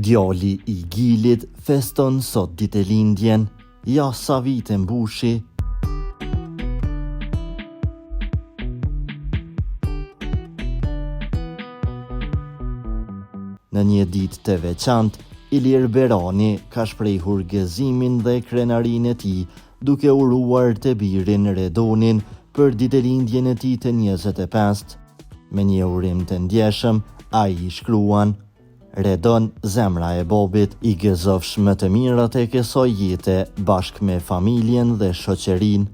Djali i Gilit feston sot ditëlindjen, ja sa vite mbushi. Në një ditë të veçantë, Ilir Berani ka shprehur gëzimin dhe krenarinë e tij duke uruar të birin Redonin për ditëlindjen e tij të 25. Me një urim të ndjeshëm, ai shkruan: Redon, zemra e bobit, i gëzofsh më të mirat e kësaj jete bashkë me familjen dhe shoqërinë.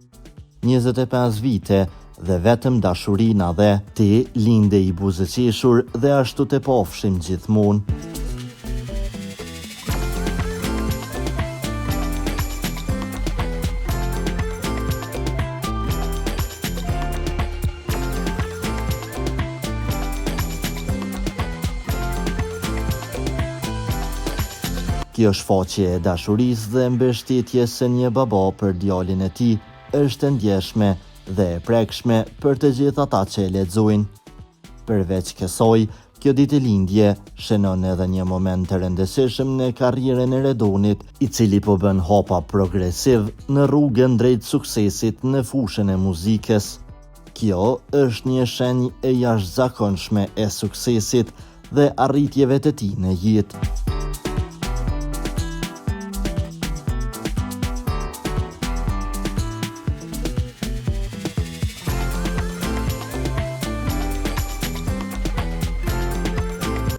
25 vite dhe vetëm dashurina dhe ti linde i buzëqeshur dhe ashtu të pofshim gjithmonë. Kjo shfaqje e dashurisë dhe mbështetjes së një baba për djalin e tij është e ndjeshme dhe e prekshme për të gjithë ata që e lexojnë. Përveç kësaj, kjo ditëlindje shënon edhe një moment të rëndësishëm në karrierën e Redonit, i cili po bën hapa progresiv në rrugën drejt suksesit në fushën e muzikës. Kjo është një shenjë e jashtëzakonshme e suksesit dhe arritjeve të tij në jetë.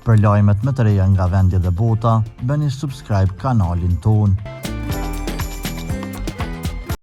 Për lajmet më të reja nga vendi dhe bota, bëni subscribe kanalin tonë.